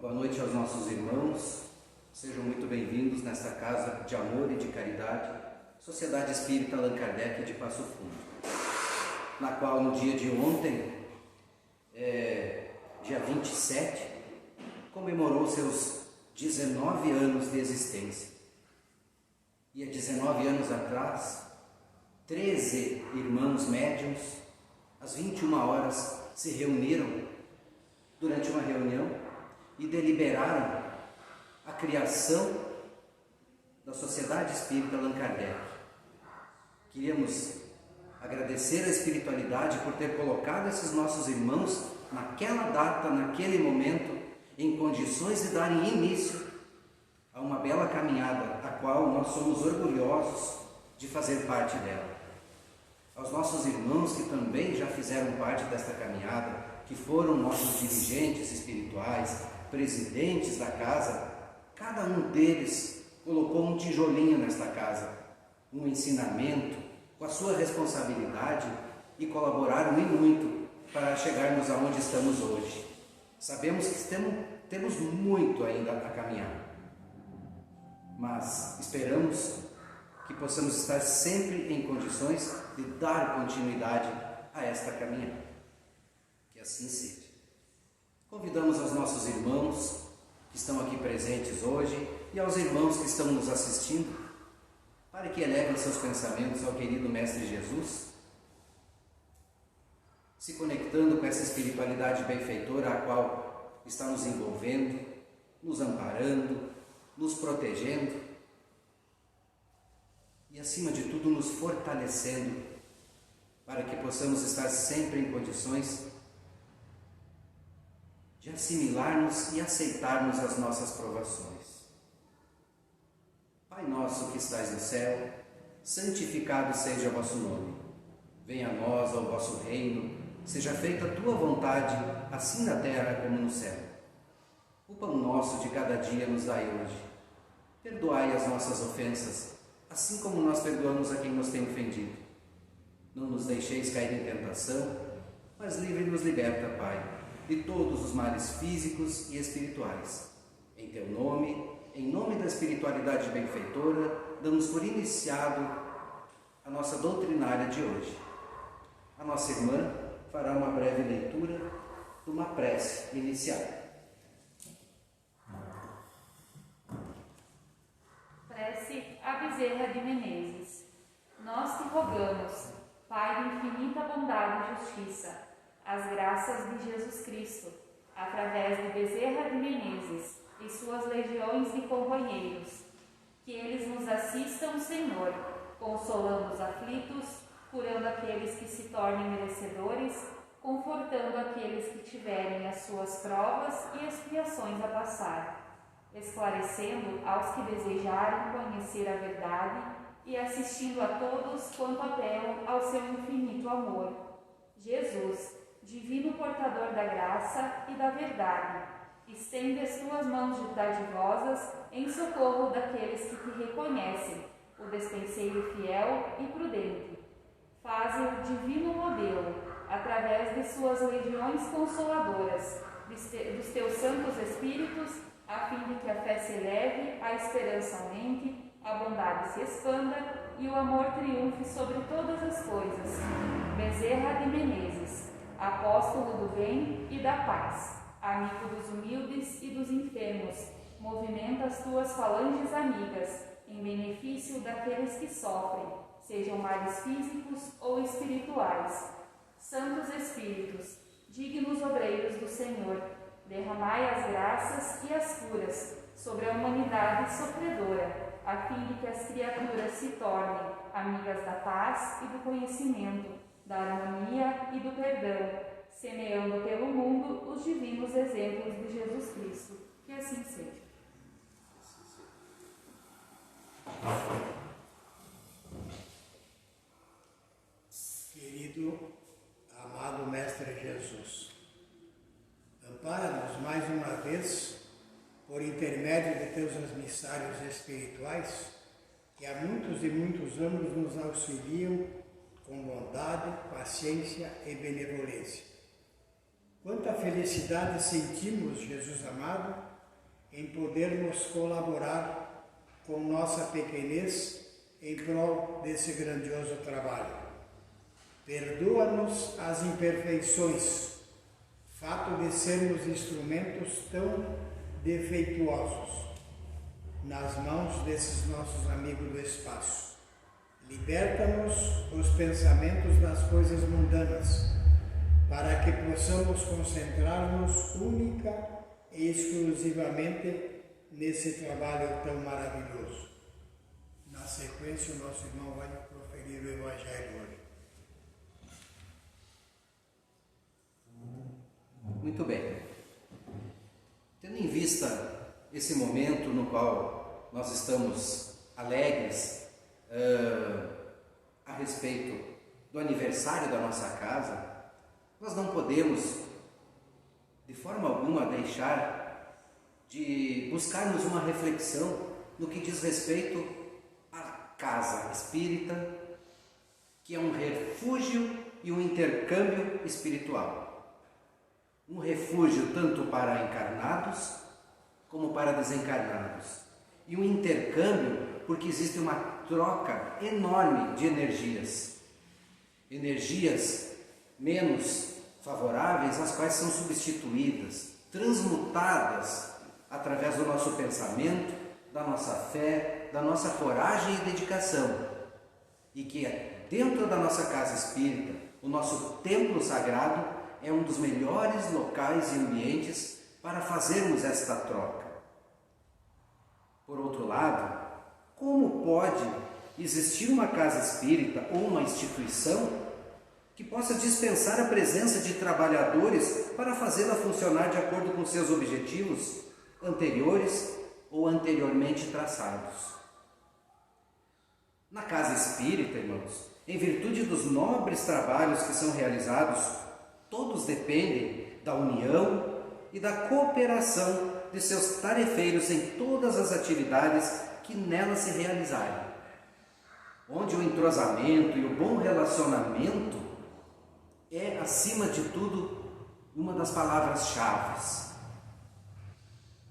Boa noite aos nossos irmãos, sejam muito bem-vindos nesta casa de amor e de caridade, Sociedade Espírita Allan Kardec de Passo Fundo, na qual no dia de ontem, dia 27, comemorou seus 19 anos de existência. E há 19 anos atrás, 13 irmãos médiuns, às 21 horas, se reuniram durante uma reunião e deliberaram a criação da Sociedade Espírita Allan Kardec. Queríamos agradecer a espiritualidade por ter colocado esses nossos irmãos naquela data, naquele momento, em condições de darem início a uma bela caminhada, a qual nós somos orgulhosos de fazer parte dela. Aos nossos irmãos que também já fizeram parte desta caminhada, que foram nossos dirigentes espirituais, presidentes da casa, cada um deles colocou um tijolinho nesta casa, um ensinamento, com a sua responsabilidade, e colaboraram e muito para chegarmos aonde estamos hoje. Sabemos que temos muito ainda a caminhar, mas esperamos que possamos estar sempre em condições de dar continuidade a esta caminhada. Que assim seja. Convidamos aos nossos irmãos que estão aqui presentes hoje e aos irmãos que estão nos assistindo para que elevem seus pensamentos ao querido Mestre Jesus, se conectando com essa espiritualidade benfeitora a qual está nos envolvendo, nos amparando, nos protegendo e, acima de tudo, nos fortalecendo para que possamos estar sempre em condições de assimilarmos e aceitarmos as nossas provações. Pai nosso que estais no céu, santificado seja o vosso nome. Venha a nós o vosso reino, seja feita a tua vontade, assim na terra como no céu. O pão nosso de cada dia nos dai hoje. Perdoai as nossas ofensas, assim como nós perdoamos a quem nos tem ofendido. Não nos deixeis cair em tentação, mas livre-nos, liberta, Pai, de todos os males físicos e espirituais. Em teu nome, em nome da espiritualidade benfeitora, damos por iniciado a nossa doutrinária de hoje. A nossa irmã fará uma breve leitura de uma prece inicial. Prece a Bezerra de Menezes. Nós te rogamos, Pai de infinita bondade e justiça, as graças de Jesus Cristo, através de Bezerra de Menezes e suas legiões de companheiros, que eles nos assistam, Senhor, consolando os aflitos, curando aqueles que se tornem merecedores, confortando aqueles que tiverem as suas provas e expiações a passar, esclarecendo aos que desejarem conhecer a verdade e assistindo a todos quanto apelam ao seu infinito amor. Jesus, divino portador da graça e da verdade, estende as tuas mãos dadivosas em socorro daqueles que te reconhecem, o despenseiro fiel e prudente. Faze o divino modelo, através de suas legiões consoladoras, dos teus santos espíritos, a fim de que a fé se eleve, a esperança aumente, a bondade se expanda e o amor triunfe sobre todas as coisas. Bezerra de Menezes, apóstolo do bem e da paz, amigo dos humildes e dos enfermos, movimenta as tuas falanges amigas em benefício daqueles que sofrem, sejam males físicos ou espirituais. Santos Espíritos, dignos obreiros do Senhor, derramai as graças e as curas sobre a humanidade sofredora, a fim de que as criaturas se tornem amigas da paz e do conhecimento, da harmonia e do perdão, semeando pelo mundo os divinos exemplos de Jesus Cristo. Que assim seja. Querido, amado Mestre Jesus, ampara-nos mais uma vez, por intermédio de teus emissários espirituais, que há muitos e muitos anos nos auxiliam com bondade, paciência e benevolência. Quanta felicidade sentimos, Jesus amado, em podermos colaborar com nossa pequenez em prol desse grandioso trabalho. Perdoa-nos as imperfeições, fato de sermos instrumentos tão defeituosos nas mãos desses nossos amigos do espaço. Liberta-nos os pensamentos das coisas mundanas, para que possamos concentrar-nos única e exclusivamente nesse trabalho tão maravilhoso. Na sequência, o nosso irmão vai proferir o Evangelho hoje. Muito bem. Tendo em vista esse momento no qual nós estamos alegres a respeito do aniversário da nossa casa, nós não podemos, de forma alguma, deixar de buscarmos uma reflexão no que diz respeito à casa espírita, que é um refúgio e um intercâmbio espiritual. Um refúgio tanto para encarnados como para desencarnados. E um intercâmbio porque existe uma troca enorme de energias. Energias menos favoráveis, as quais são substituídas, transmutadas através do nosso pensamento, da nossa fé, da nossa coragem e dedicação. E que dentro da nossa casa espírita, o nosso templo sagrado é um dos melhores locais e ambientes para fazermos esta troca. Por outro lado, como pode existir uma casa espírita ou uma instituição que possa dispensar a presença de trabalhadores para fazê-la funcionar de acordo com seus objetivos anteriores ou anteriormente traçados? Na casa espírita, irmãos, em virtude dos nobres trabalhos que são realizados, todos dependem da união e da cooperação de seus tarefeiros em todas as atividades que nela se realizarem, onde o entrosamento e o bom relacionamento é, acima de tudo, uma das palavras-chave.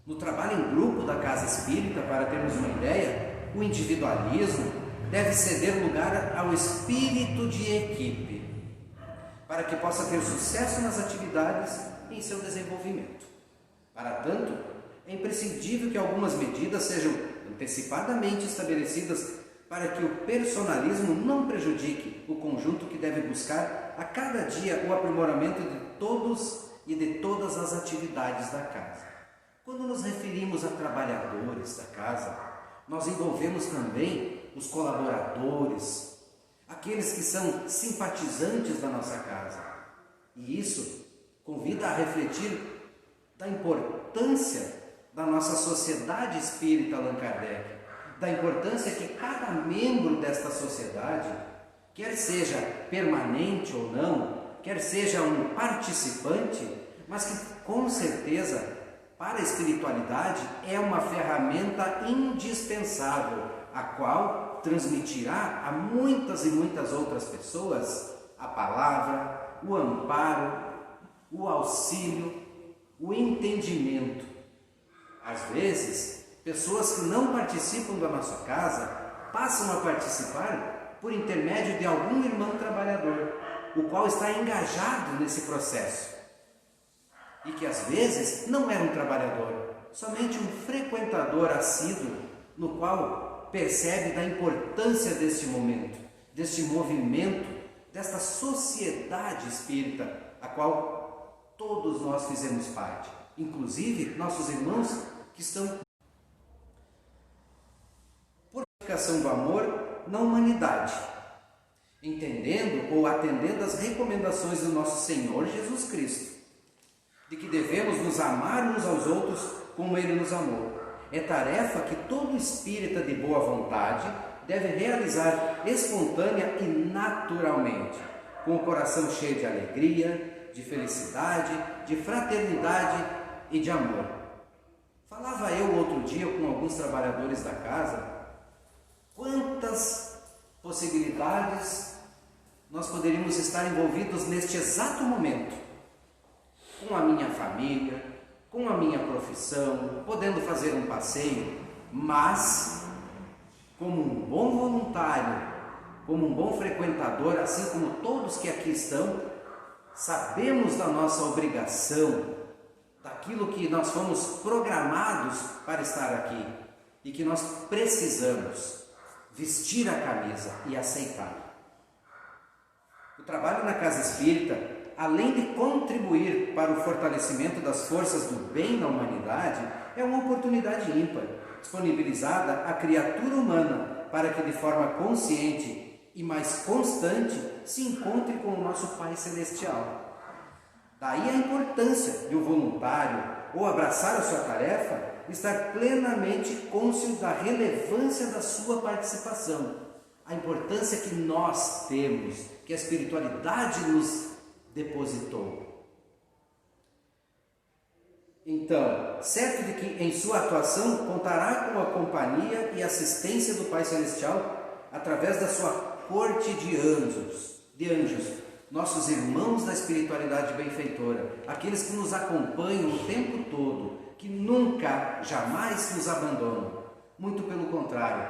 No trabalho em grupo da casa espírita, para termos uma ideia, o individualismo deve ceder lugar ao espírito de equipe, para que possa ter sucesso nas atividades e em seu desenvolvimento. Para tanto, é imprescindível que algumas medidas sejam antecipadamente estabelecidas para que o personalismo não prejudique o conjunto que deve buscar a cada dia o aprimoramento de todos e de todas as atividades da casa. Quando nos referimos a trabalhadores da casa, nós envolvemos também os colaboradores, aqueles que são simpatizantes da nossa casa. E isso convida a refletir da importância da nossa sociedade espírita Allan Kardec, da importância que cada membro desta sociedade, quer seja permanente ou não, quer seja um participante, mas que com certeza para a espiritualidade é uma ferramenta indispensável, a qual transmitirá a muitas e muitas outras pessoas a palavra, o amparo, o auxílio, o entendimento. Às vezes, pessoas que não participam da nossa casa passam a participar por intermédio de algum irmão trabalhador, o qual está engajado nesse processo. E que às vezes não é um trabalhador, somente um frequentador assíduo, no qual percebe da importância deste momento, deste movimento, desta sociedade espírita, a qual todos nós fizemos parte, inclusive nossos irmãos que estão por aplicação do amor na humanidade, entendendo ou atendendo às recomendações do nosso Senhor Jesus Cristo, de que devemos nos amar uns aos outros como Ele nos amou. É tarefa que todo espírita de boa vontade deve realizar espontânea e naturalmente, com o coração cheio de alegria, de felicidade, de fraternidade e de amor. Falava eu outro dia com alguns trabalhadores da casa, quantas possibilidades nós poderíamos estar envolvidos neste exato momento. com a minha família, com a minha profissão, podendo fazer um passeio, mas como um bom voluntário, como um bom frequentador, assim como todos que aqui estão, sabemos da nossa obrigação, daquilo que nós fomos programados para estar aqui e que nós precisamos vestir a camisa e aceitar. O trabalho na casa espírita, além de contribuir para o fortalecimento das forças do bem na humanidade, é uma oportunidade ímpar, disponibilizada à criatura humana para que de forma consciente e mais constante se encontre com o nosso Pai Celestial. Daí a importância de o voluntário, ou abraçar a sua tarefa, estar plenamente cônscio da relevância da sua participação, a importância que nós temos, que a espiritualidade nos depositou. Então, certo de que em sua atuação contará com a companhia e assistência do Pai Celestial através da sua corte de anjos, nossos irmãos da espiritualidade benfeitora, aqueles que nos acompanham o tempo todo, que nunca, jamais nos abandonam. Muito pelo contrário,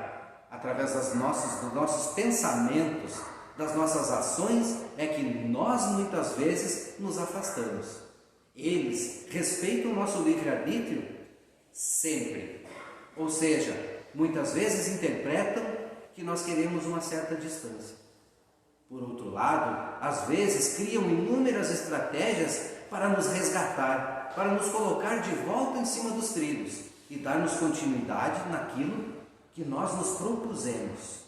através dos nossos pensamentos, das nossas ações, é que nós muitas vezes nos afastamos. Eles respeitam o nosso livre-arbítrio sempre. Ou seja, muitas vezes interpretam que nós queremos uma certa distância. Por outro lado, às vezes criam inúmeras estratégias para nos resgatar, para nos colocar de volta em cima dos trilhos e dar-nos continuidade naquilo que nós nos propusemos.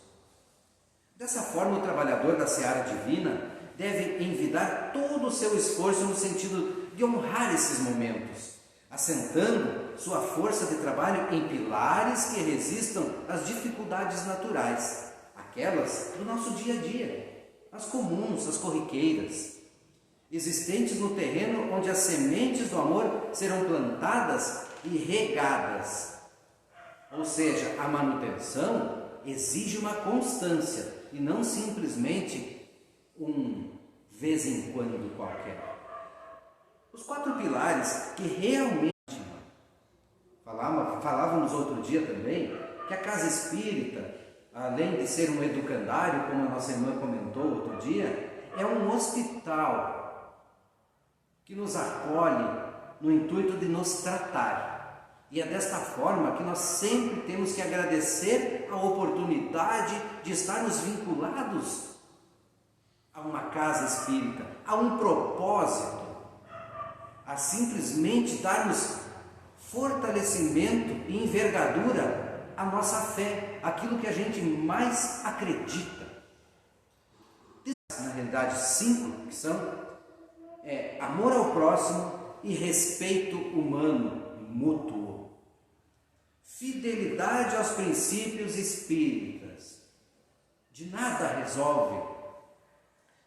Dessa forma, o trabalhador da seara divina deve envidar todo o seu esforço no sentido de honrar esses momentos, assentando sua força de trabalho em pilares que resistam às dificuldades naturais, aquelas do nosso dia a dia, as comuns, as corriqueiras, existentes no terreno onde as sementes do amor serão plantadas e regadas. Ou seja, a manutenção exige uma constância e não simplesmente um vez em quando qualquer. Os 4 pilares que realmente falávamos outro dia também, que a casa espírita, além de ser um educandário, como a nossa irmã comentou outro dia, é um hospital que nos acolhe no intuito de nos tratar. E é desta forma que nós sempre temos que agradecer a oportunidade de estarmos vinculados a uma casa espírita, a um propósito, a simplesmente darmos fortalecimento e envergadura à nossa fé, aquilo que a gente mais acredita. Na realidade, 5 que são amor ao próximo e respeito humano mútuo, fidelidade aos princípios espíritas. De nada resolve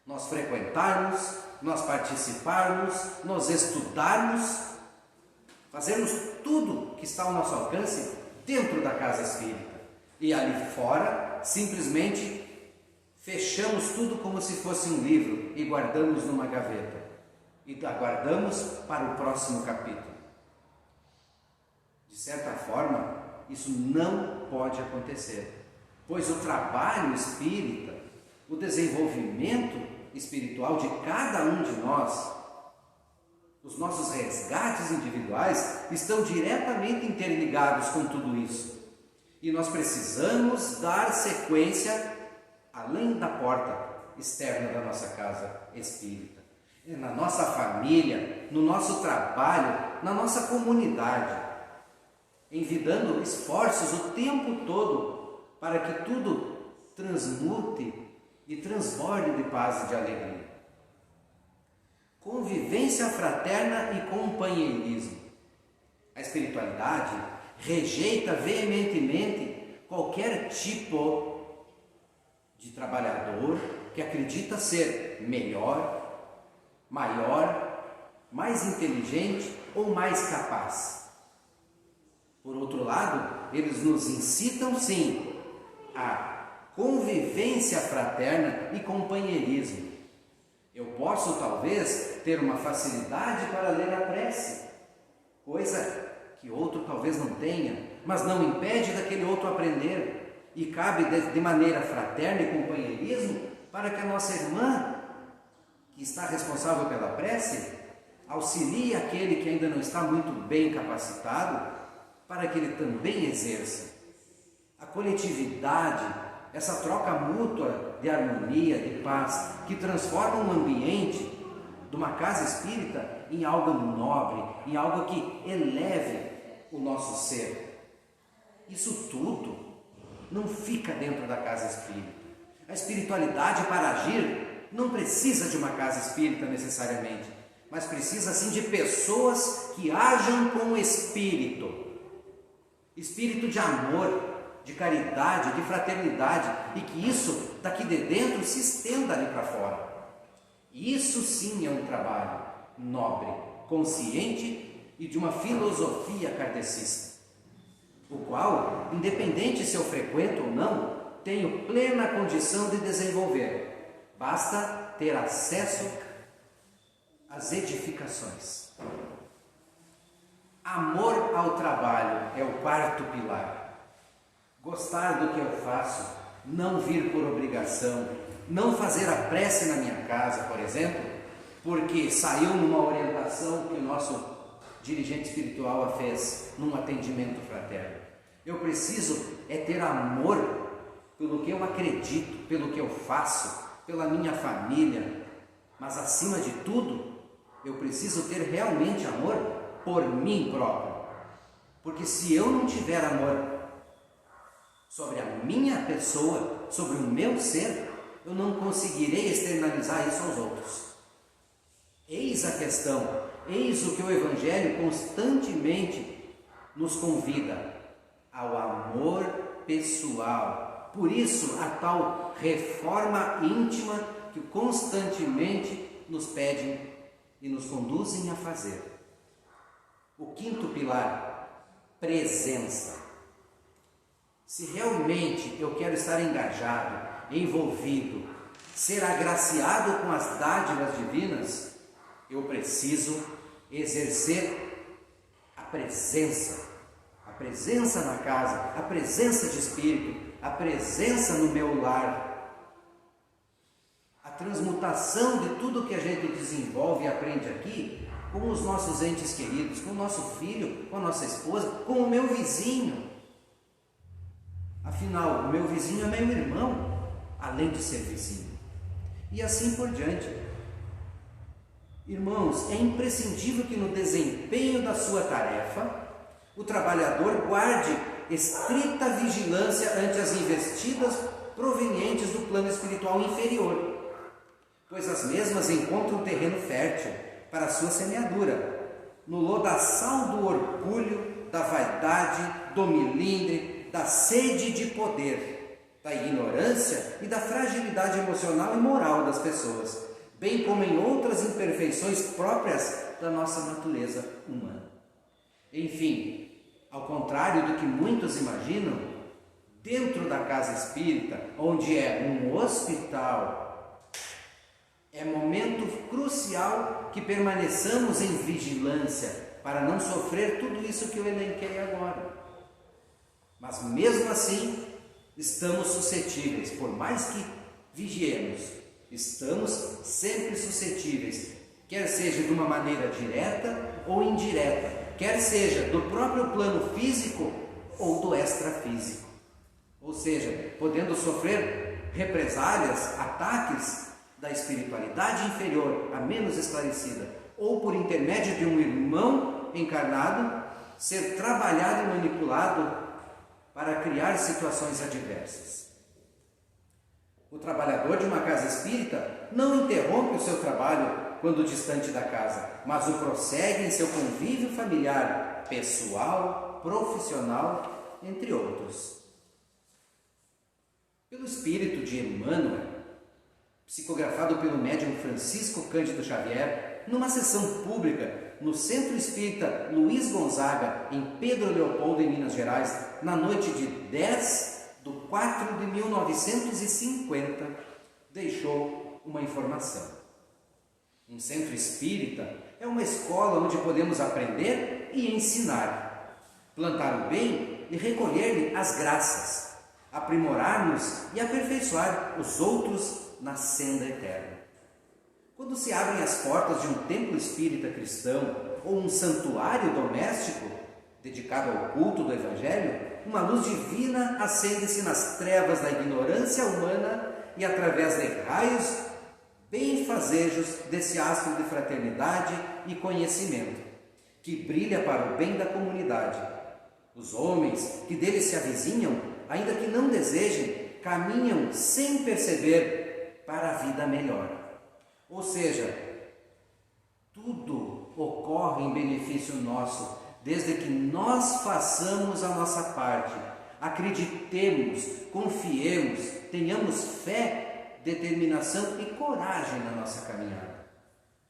nós frequentarmos, nós participarmos, nós estudarmos, fazermos tudo que está ao nosso alcance dentro da casa espírita e ali fora simplesmente fechamos tudo como se fosse um livro e guardamos numa gaveta e aguardamos para o próximo capítulo. De certa forma, isso não pode acontecer, pois o trabalho espírita, o desenvolvimento espiritual de cada um de nós, os nossos resgates individuais estão diretamente interligados com tudo isso. E nós precisamos dar sequência além da porta externa da nossa casa espírita, na nossa família, no nosso trabalho, na nossa comunidade, envidando esforços o tempo todo para que tudo transmute e transborde de paz e de alegria. Convivência fraterna e companheirismo. A espiritualidade rejeita veementemente qualquer tipo de trabalhador que acredita ser melhor, maior, mais inteligente ou mais capaz. Por outro lado, eles nos incitam sim a convivência fraterna e companheirismo, Eu posso, talvez, ter uma facilidade para ler a prece, coisa que outro talvez não tenha, mas não impede daquele outro aprender, e cabe de maneira fraterna e companheirismo para que a nossa irmã, que está responsável pela prece, auxilie aquele que ainda não está muito bem capacitado, para que ele também exerça. A coletividade, essa troca mútua de harmonia, de paz, que transforma um ambiente de uma casa espírita em algo nobre, em algo que eleve o nosso ser. Isso tudo não fica dentro da casa espírita. A espiritualidade, para agir, não precisa de uma casa espírita necessariamente, mas precisa sim de pessoas que ajam com o espírito de amor, de caridade, de fraternidade, e que isso daqui de dentro se estenda ali para fora. Isso sim é um trabalho nobre, consciente e de uma filosofia kardecista, o qual, independente se eu frequento ou não, tenho plena condição de desenvolver. Basta ter acesso às edificações. Amor ao trabalho é o quarto pilar. Gostar do que eu faço, não vir por obrigação, não fazer a prece na minha casa, por exemplo, porque saiu numa orientação que o nosso dirigente espiritual a fez num atendimento fraterno. Eu preciso ter amor pelo que eu acredito, pelo que eu faço, pela minha família, mas acima de tudo, eu preciso ter realmente amor por mim próprio, porque se eu não tiver amor sobre a minha pessoa, sobre o meu ser, eu não conseguirei externalizar isso aos outros. Eis a questão, eis o que o Evangelho constantemente nos convida, ao amor pessoal. Por isso, a tal reforma íntima que constantemente nos pedem e nos conduzem a fazer. O quinto pilar, presença. Se realmente eu quero estar engajado, envolvido, ser agraciado com as dádivas divinas, eu preciso exercer a presença na casa, a presença de espírito, a presença no meu lar, a transmutação de tudo que a gente desenvolve e aprende aqui com os nossos entes queridos, com o nosso filho, com a nossa esposa, com o meu vizinho. Afinal, o meu vizinho é meu irmão, além de ser vizinho. E assim por diante. Irmãos, é imprescindível que no desempenho da sua tarefa, o trabalhador guarde estrita vigilância ante as investidas provenientes do plano espiritual inferior, pois as mesmas encontram terreno fértil para a sua semeadura, no lodaçal do orgulho, da vaidade, do milindre, da sede de poder, da ignorância e da fragilidade emocional e moral das pessoas, bem como em outras imperfeições próprias da nossa natureza humana. Enfim, ao contrário do que muitos imaginam, dentro da casa espírita, onde é um hospital, é momento crucial que permaneçamos em vigilância para não sofrer tudo isso que eu elenquei agora. Mas mesmo assim, estamos suscetíveis, por mais que vigiemos, estamos sempre suscetíveis, quer seja de uma maneira direta ou indireta, quer seja do próprio plano físico ou do extrafísico. Ou seja, podendo sofrer represálias, ataques da espiritualidade inferior, a menos esclarecida, ou por intermédio de um irmão encarnado, ser trabalhado e manipulado para criar situações adversas. O trabalhador de uma casa espírita não interrompe o seu trabalho quando distante da casa, mas o prossegue em seu convívio familiar, pessoal, profissional, entre outros. Pelo espírito de Emmanuel, psicografado pelo médium Francisco Cândido Xavier, numa sessão pública no Centro Espírita Luiz Gonzaga, em Pedro Leopoldo, em Minas Gerais, na noite de 10/4/1950, deixou uma informação. Um centro espírita é uma escola onde podemos aprender e ensinar, plantar o bem e recolher-lhe as graças, aprimorar-nos e aperfeiçoar os outros na senda eterna. Quando se abrem as portas de um templo espírita cristão ou um santuário doméstico dedicado ao culto do Evangelho, uma luz divina acende-se nas trevas da ignorância humana e através de raios benfazejos desse astro de fraternidade e conhecimento, que brilha para o bem da comunidade. Os homens que dele se avizinham, ainda que não desejem, caminham sem perceber para a vida melhor. Ou seja, tudo ocorre em benefício nosso, desde que nós façamos a nossa parte, acreditemos, confiemos, tenhamos fé, determinação e coragem na nossa caminhada.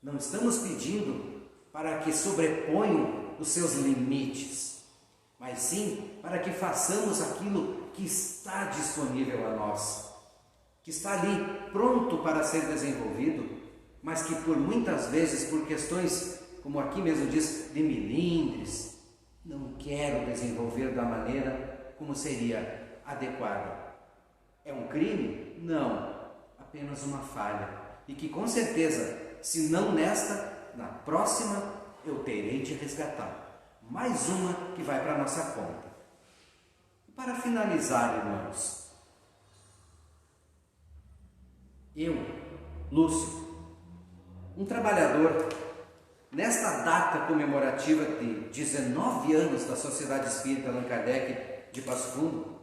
Não estamos pedindo para que sobreponham os seus limites, mas sim para que façamos aquilo que está disponível a nós, que está ali pronto para ser desenvolvido, mas que por muitas vezes, por questões, como aqui mesmo diz, de milindres, não quero desenvolver da maneira como seria adequada. É um crime? Não, apenas uma falha. E que com certeza, se não nesta, na próxima eu terei de resgatar. Mais uma que vai para a nossa conta. E para finalizar, irmãos, eu, Lúcio, um trabalhador, nesta data comemorativa de 19 anos da Sociedade Espírita Allan Kardec de Passo Fundo,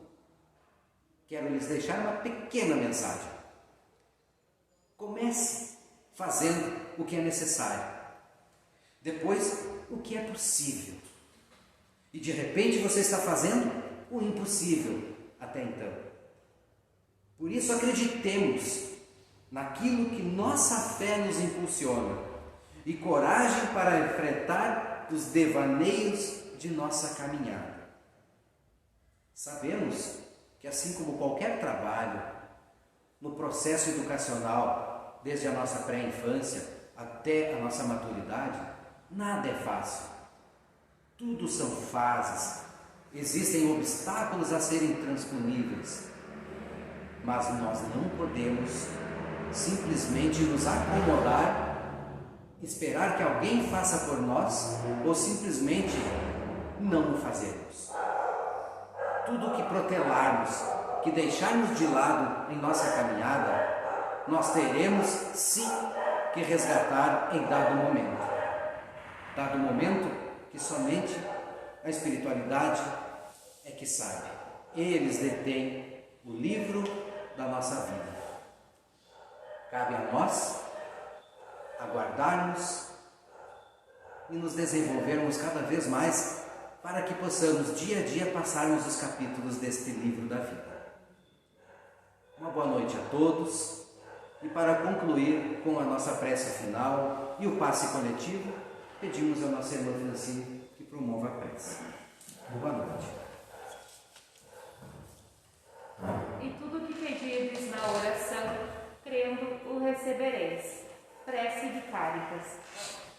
quero lhes deixar uma pequena mensagem. Comece fazendo o que é necessário, depois o que é possível, e de repente você está fazendo o impossível até então. Por isso acreditemos naquilo que nossa fé nos impulsiona e coragem para enfrentar os devaneios de nossa caminhada. Sabemos que, assim como qualquer trabalho, no processo educacional, desde a nossa pré-infância até a nossa maturidade, nada é fácil. Tudo são fases, existem obstáculos a serem transponíveis, mas nós não podemos simplesmente nos acomodar, esperar que alguém faça por nós ou simplesmente não o fazermos. Tudo que protelarmos, que deixarmos de lado em nossa caminhada, nós teremos sim que resgatar em dado momento que somente a espiritualidade é que sabe. Eles detêm o livro da nossa vida. Cabe a nós aguardarmos e nos desenvolvermos cada vez mais para que possamos dia a dia passarmos os capítulos deste livro da vida. Uma boa noite a todos e para concluir com a nossa prece final e o passe coletivo, pedimos ao nosso irmão Francine que promova a prece. Boa noite. E tudo que pedirdes na oração, crendo, o recebereis. Prece de Cáritas.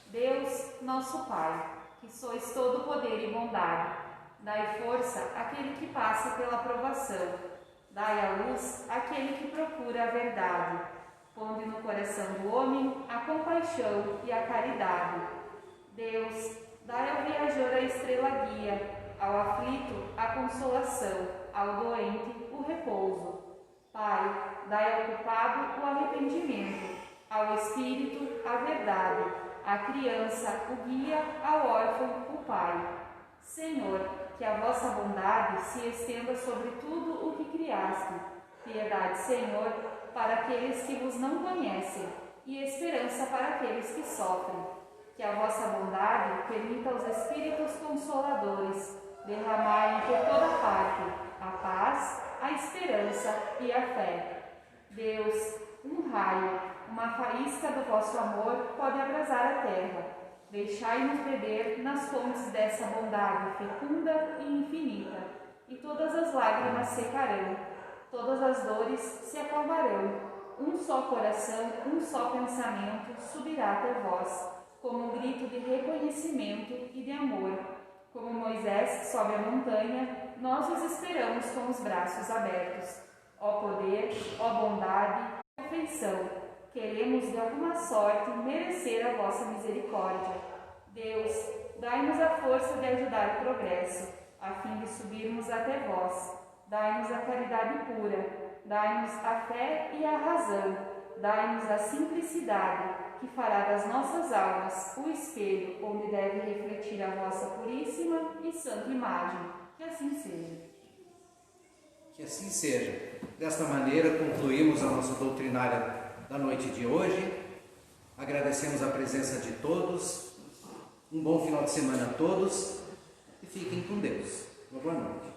Deus, nosso Pai, que sois todo poder e bondade, dai força àquele que passa pela provação, dai à luz àquele que procura a verdade, ponde no coração do homem a compaixão e a caridade. Deus, dai ao viajor a estrela guia, ao aflito a consolação, ao doente o repouso. Pai, dai ao culpado o arrependimento, ao espírito a verdade, à criança o guia, ao órfão o pai. Senhor, que a vossa bondade se estenda sobre tudo o que criaste. Piedade, Senhor, para aqueles que vos não conhecem, e esperança para aqueles que sofrem. Que a vossa bondade permita aos Espíritos Consoladores derramarem por toda parte a paz, a esperança e a fé. Deus, um raio, uma faísca do vosso amor pode abrasar a terra. Deixai-nos beber nas fontes dessa bondade fecunda e infinita, e todas as lágrimas secarão, todas as dores se acalmarão, um só coração, um só pensamento subirá até vós, como um grito de reconhecimento e de amor. Como Moisés sobe a montanha, nós os esperamos com os braços abertos. Ó poder, ó bondade, ó perfeição, queremos de alguma sorte merecer a vossa misericórdia. Deus, dai-nos a força de ajudar o progresso, a fim de subirmos até vós. Dai-nos a caridade pura, dai-nos a fé e a razão, dai-nos a simplicidade, que fará das nossas almas o espelho onde deve refletir a vossa puríssima e santa imagem. Que assim seja. Que assim seja. Desta maneira, concluímos a nossa doutrinária da noite de hoje. Agradecemos a presença de todos. Um bom final de semana a todos e fiquem com Deus. Boa noite.